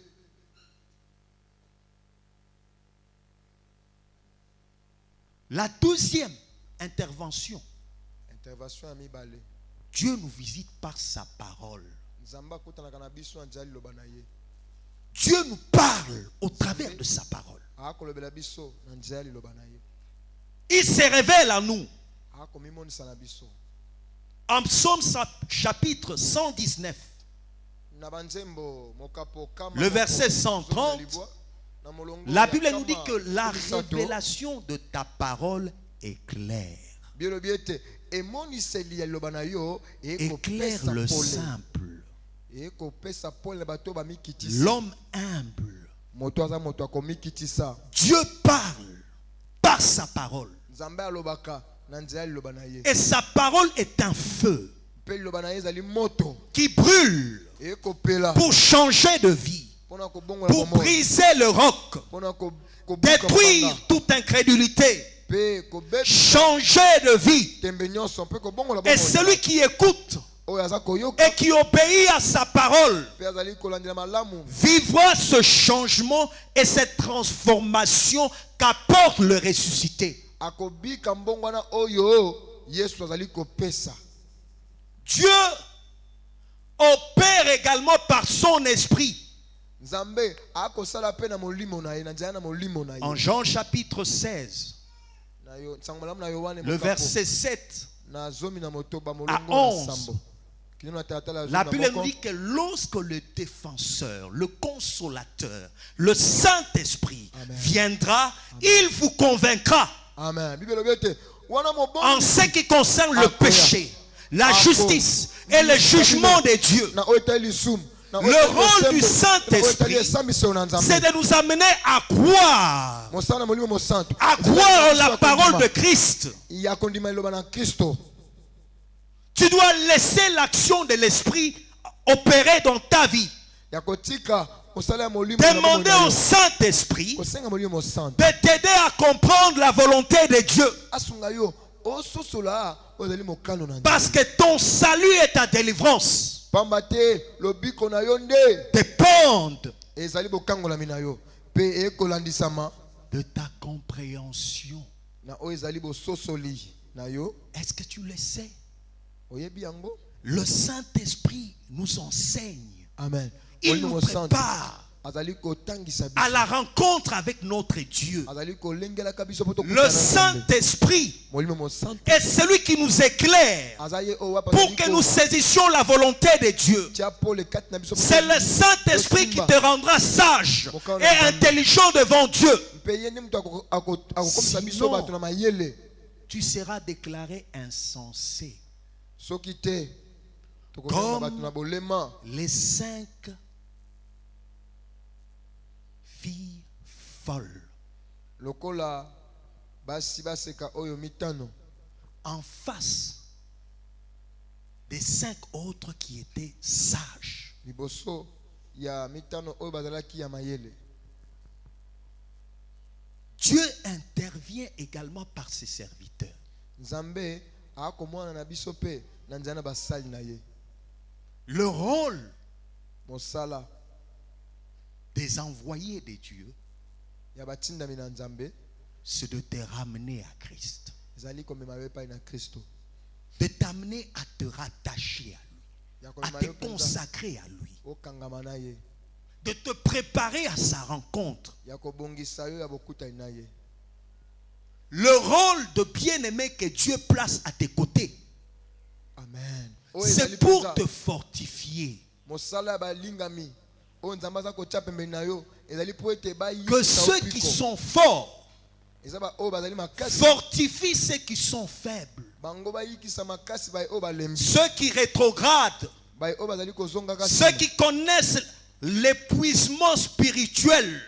La deuxième intervention, Intervention ya mibale. Dieu nous visite par sa parole. Nzamba akutanaka na biso na njali loba na ye. Dieu nous parle au travers de sa parole. Akolobela biso na njali loba na ye. Il se révèle à nous. Akomimonisa na biso. En Psaume chapitre 119, Na banzembo mokapo kama le verset moko, 130, na molongo la ya Bible nous dit kama que la misato, révélation de ta parole est claire. biolobi ete emoniseli ya loba na yo Éclaire ekopesa le pole. simple, Ekopesa pole na bato bamikitisa. l'homme humble. Moto aza moto akomikitisa. Dieu parle par sa parole. Nzambe alobaka na nzela loba na ye. Et sa parole est un feu Pe loba na ye ezali moto qui brûle ekopela pour changer de vie, pona kobongola pour bomoi, briser le roc, pona kobuka détruire mabanga, toute incrédulité, pe kobeba changer de vie. tembe nyonso pe kobongola Et bomoi. celui qui écoute Oyo aza koyoka et qui obéit à sa parole pe azali kolandela malamu vivra ce changement et cette transformation qu'apporte le ressuscité. akobika mbongwana oyo Yesu azali kopesa. Dieu opère également par son esprit. Nzambe akosala pe na molimo na ye na nzela na molimo na ye. En Jean chapitre 16, Na yo nsango malamu na Yohane le mokapo, verset 7, na zomi na motoba à molongo 11. na sambo. Kino na tata la la zomi Bible na nous moko. dit que lorsque le défenseur, le consolateur, le Saint-Esprit Amen. viendra, il vous convaincra Amen. Bible lobi ete wana mobongo en ce qui concerne le Akoya. péché, la Ako. justice et le jugement de Dieu. na oteli sum. Na Le oteli rôle du sembo, Saint-Esprit, na oteli esambiselo na Nzambe. c'est de nous amener à croire, Mosala na molimo mosantu. à croire en la parole de Christ. Ya kondima loba na Kristo. Tu dois laisser l'action de l'Esprit opérer dans ta vie. Ya kotika mosala ya molimo na Demandez bomoi na au yo. Saint-Esprit Kosenga molimo mosantu. de t'aider à comprendre la volonté de Dieu. Asunga yo ososola ozali mokano na Nzambe. Parce que ton salut et ta délivrance Pamba te lobiko na yo nde dépendent ezali bokangola na yo pe ekolandisama de ta compréhension. na oyo ezali bososoli na yo. Est-ce que tu le sais? Oyebi yango? Le Saint-Esprit nous enseigne. Amen. Il Molimo nous mosantu prépare azali kotangisa à biso. la rencontre avec notre Dieu. Azali kolengelaka biso po tokutana Le na Nzambe. Saint-Esprit Molimo mosantu est celui qui nous éclaire azaye oyo wapa pour que nous saisissions la volonté de Dieu. tia pole kati na biso. C'est le Saint-Esprit qui te rendra sage et intelligent devant Dieu. Mpe ye nde mutu akokomisa biso Sinon, bato na mayele. Tu seras déclaré insensé. Soki te tokobenga Comme bato na bolema les 5 filles folles lokola basi baseka oyo mitano en face des 5 autres qui étaient sages. liboso ya mitano oyo bazalaki ya mayele. Dieu intervient également par ses serviteurs. Nzambe akomwana na biso pe na nzela na basali na ye. Le rôle Mosala des envoyés de Dieu, ya batindami na Nzambe c'est de te ramener à Christ, ezali komema yo epai na Kristo. de t'amener à te rattacher à lui, Ya à komema te yo penza consacrer à lui, okangama na ye. de te préparer à sa rencontre. Ya kobongisa yo ya bokutani na ye. Le rôle de bien-aimé que Dieu place à tes côtés, Amen. Oyo c'est ezali pour penza te fortifier, mosala ya balingami que ceux qui sont forts fortifient ceux qui sont faibles. Ceux qui rétrogradent, ceux qui connaissent l'épuisement spirituel,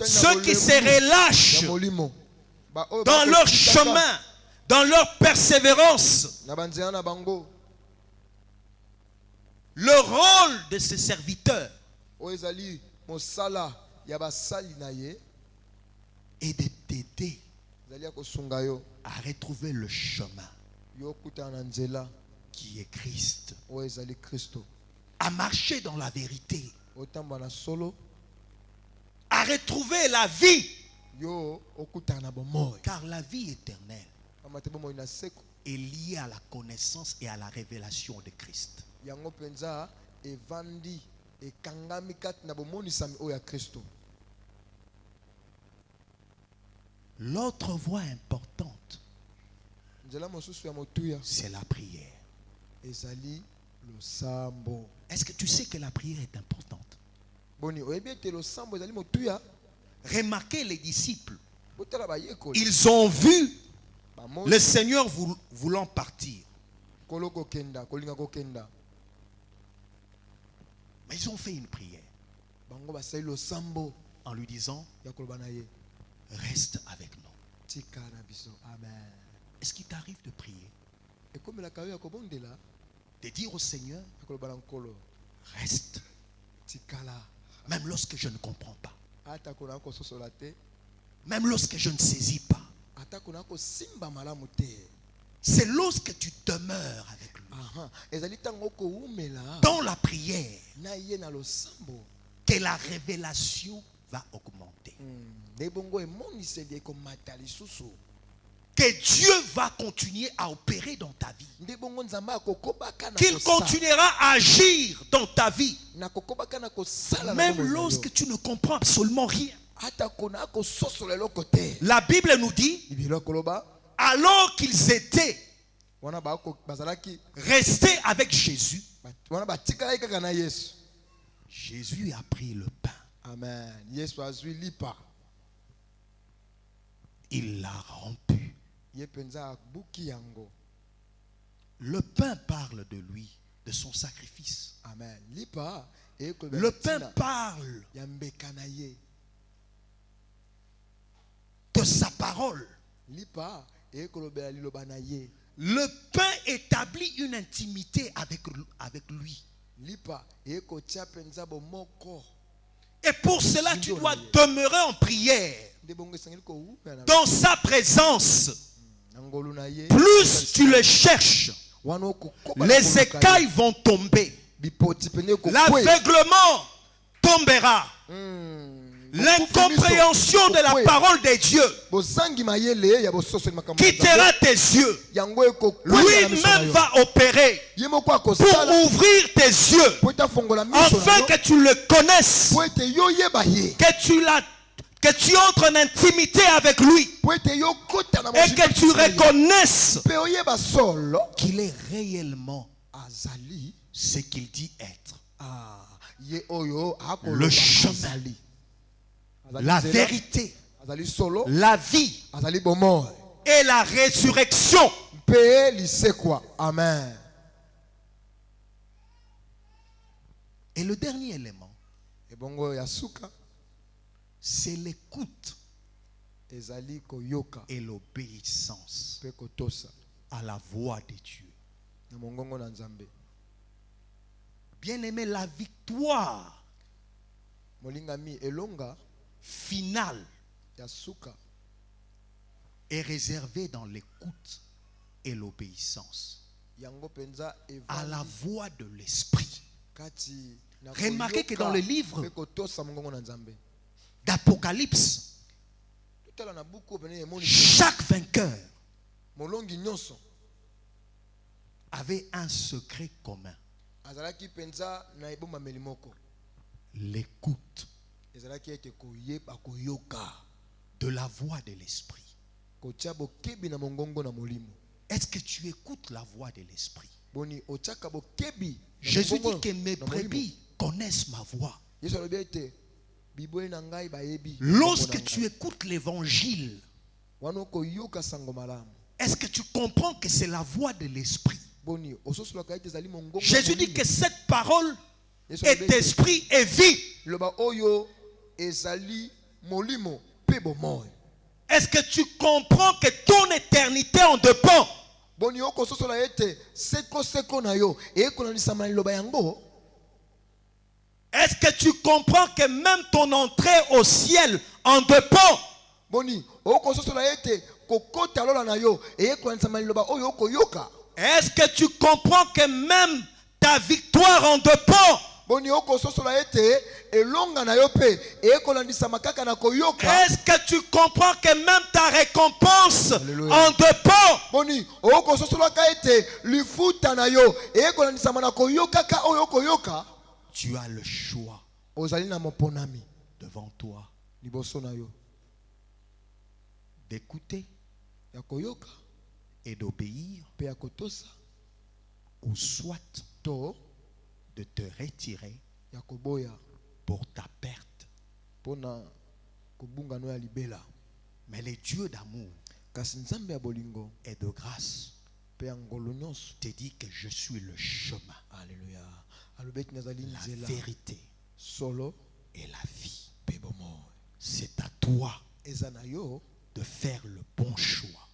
ceux qui se relâchent dans leur chemin, dans leur persévérance. Le rôle de ces serviteurs est de t'aider à retrouver le chemin qui est Christ, à marcher dans la vérité, à retrouver la vie, car la vie éternelle est liée à la connaissance et à la révélation de Christ. L'autre voie importante, c'est la prière. Est-ce que tu sais que la prière est importante? Remarquez les disciples. Ils ont vu le Seigneur voulant partir. Mais ils ont fait une prière en lui disant, reste avec nous. Est-ce qu'il t'arrive de prier, de dire au Seigneur, reste, même lorsque je ne comprends pas, même lorsque je ne saisis pas? C'est lorsque tu demeures avec lui dans la prière que la révélation va augmenter. Que Dieu va continuer à opérer dans ta vie. Qu'il continuera à agir dans ta vie. Même lorsque tu ne comprends absolument rien. La Bible nous dit, alors qu'ils étaient restés avec Jésus, Jésus a pris le pain. Il l'a rompu. Le pain parle de lui, de son sacrifice. Le pain parle de sa parole. Le pain établit une intimité avec lui. Et pour cela, tu dois demeurer en prière, dans sa présence. Plus tu le cherches, les écailles vont tomber, l'aveuglement tombera, l'incompréhension de la parole de Dieu quittera tes yeux. Lui-même va opérer pour ouvrir tes yeux, afin que tu le connaisses, que tu entres en intimité avec lui, et que tu reconnaisses qu'il est réellement ce qu'il dit être. Le chemin, la vérité, la vie et la résurrection. Amen. Et le dernier élément, c'est l'écoute et l'obéissance à la voix de Dieu. Bien-aimé, la victoire finale est réservée dans l'écoute et l'obéissance à la voix de l'Esprit. Remarquez que dans le livre d'Apocalypse, chaque vainqueur avait un secret commun: l'écoute de la voix de l'Esprit. Est-ce que tu écoutes la voix de l'Esprit? Jésus dit que mes brebis connaissent ma voix. Lorsque tu écoutes l'évangile, est-ce que tu comprends que c'est la voix de l'esprit? Jésus dit que cette parole est esprit et vie. Est-ce que tu comprends que ton éternité en dépend? Est-ce que tu comprends que même ton entrée au ciel en dépend? Est-ce que tu comprends que même ta victoire en dépend? Est-ce que tu comprends que même ta récompense en dépend? Tu as le choix devant toi d'écouter et d'obéir, ou soit de te retirer pour ta perte. Mais le Dieu d'amour et de grâce te dit que je suis le chemin, la vérité et la vie. C'est à toi de faire le bon choix.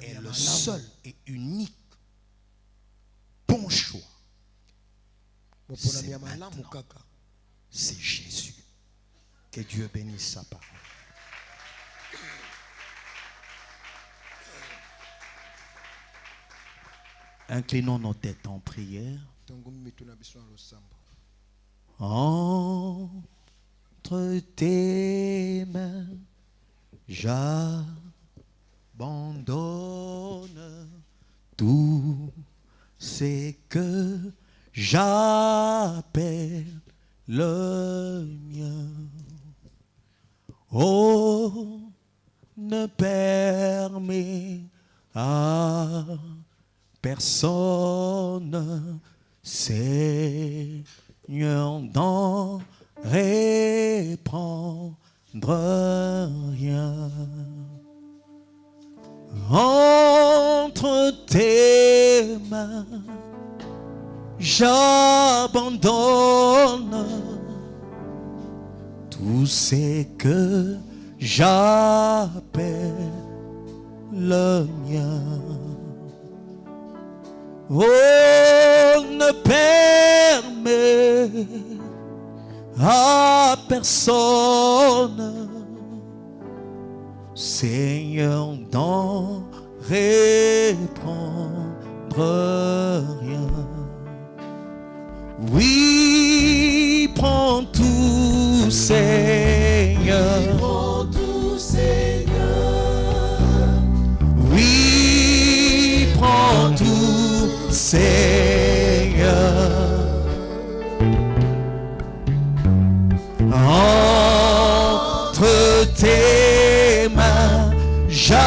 Et le seul et unique bon choix, c'est maintenant. C'est Jésus. Que Dieu bénisse sa parole. Inclinons nos têtes en prière. Entre tes mains, j'abandonne tout ce que j'appelle le mien. Oh, ne permets à personne, Seigneur, d'en reprendre rien. Entre tes mains, j'abandonne tout ce que j'appelle le mien. Oh, ne permets à personne, Seigneur, d'en reprendre rien. Oui, prends tout, Seigneur. Prends tout, Seigneur. Oui, prends tout, Seigneur. Entre tes mains, j'abandonne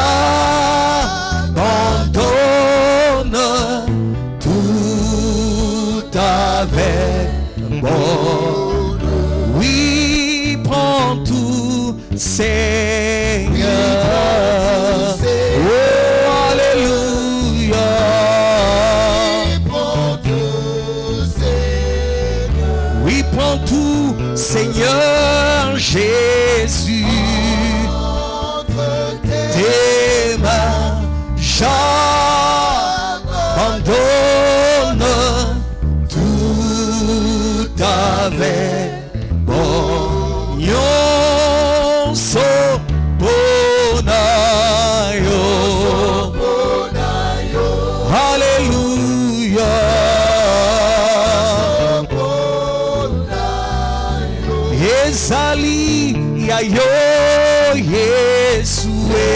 tout avec bon. Oui, prends tout, Seigneur. Oh, alléluia. Oui, prends tout, Seigneur Jésus. Entre tes mains, j'abandonne tout avec bon. Nyonso bonayo. Alléluia. Ezali yayo Yesue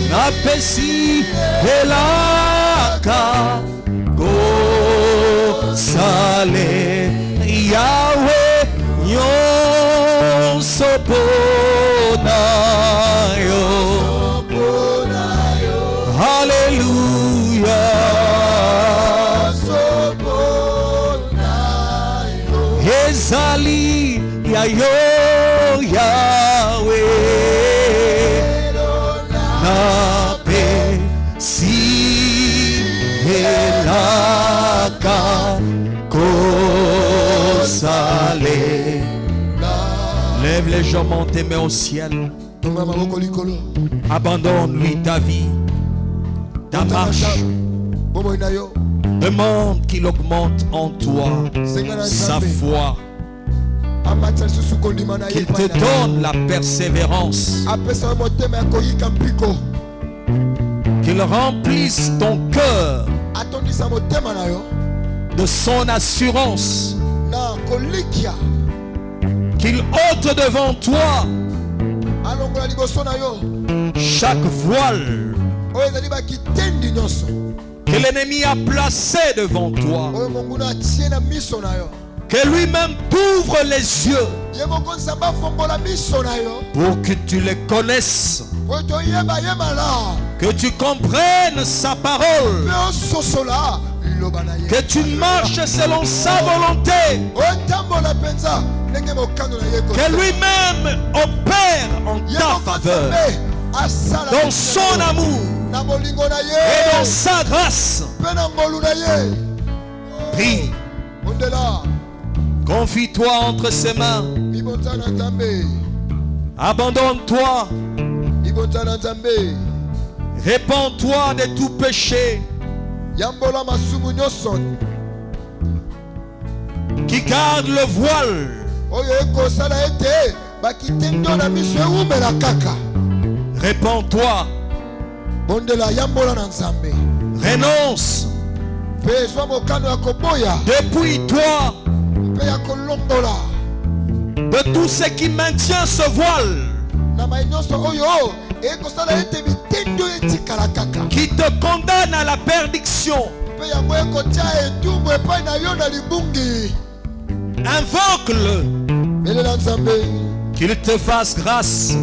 napesi elaka gosale Yahweh nyonso bonayo. Hallelujah. ezali ya yo Yahweh nape si elaka kosale. Lève les jambes, tes mains au ciel. Abandonne-lui ta vie, ta marche. Demande qu'il augmente en toi sa foi, qu'il te donne la persévérance, qu'il remplisse ton cœur de son assurance, qu'il ôte devant toi chaque voile que l'ennemi a placé devant toi, que lui-même t'ouvre les yeux pour que tu les connaisses, que tu comprennes sa parole, que tu marches selon sa volonté, que lui-même opère en ta faveur, dans son amour et dans sa grâce. Prie, confie-toi entre ses mains, abandonne-toi, répands-toi de tout péché qui garde le voile. Répands-toi, renonce, dépouille-toi de tout ce qui maintient ce voile, qui te condamne à la perdition. Invoque-le, qu'il te fasse grâce,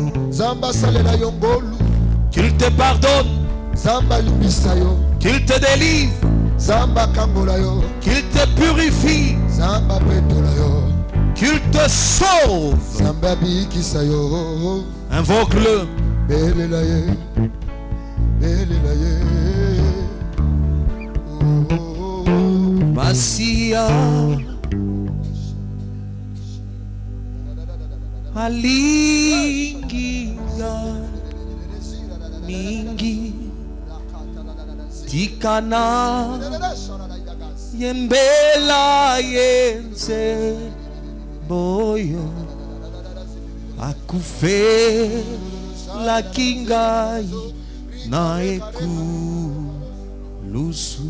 qu'il te pardonne, qu'il te délivre, qu'il te purifie, qu'il te sauve. Invoque-le. Masia alinginga mingi tikana yembela yense boyo akufe la kingai na eku lusu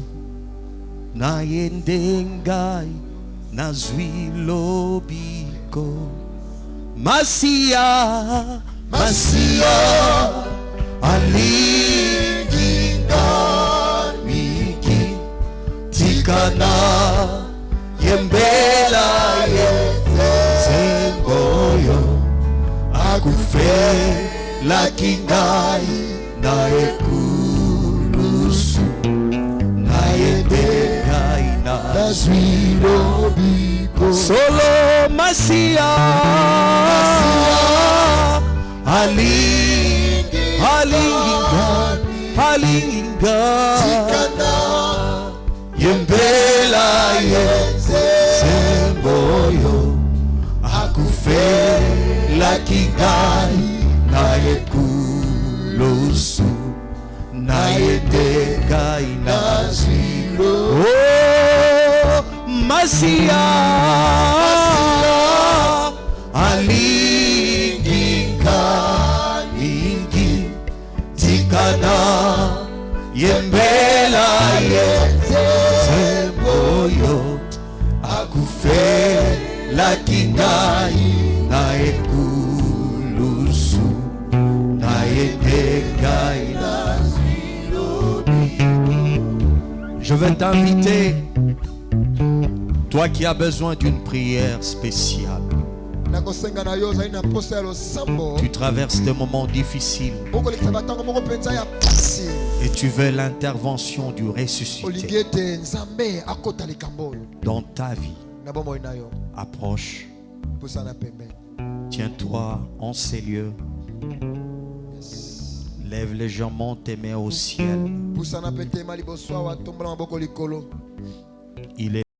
na yendengai na zwilobiko. Masia, Masia, alinginga miki tikana yembela semboyo akufe la kingai na ekulusu na yendengai na zwilobiko. Solo Masia, alinginga yembela semboyo akufe la kingai na ekulusu na yendengai na zwilo. Oh, Masia, alinginga mingi tikana yembela semboyo akufe la kingai na ekulusu na yendengai na zwilo. Je vais t'inviter, toi qui as besoin d'une prière spéciale. Tu traverses des moments difficiles et tu veux l'intervention du ressuscité dans ta vie. Approche Tiens-toi en ces lieux. Lève légèrement tes mains au ciel. Il est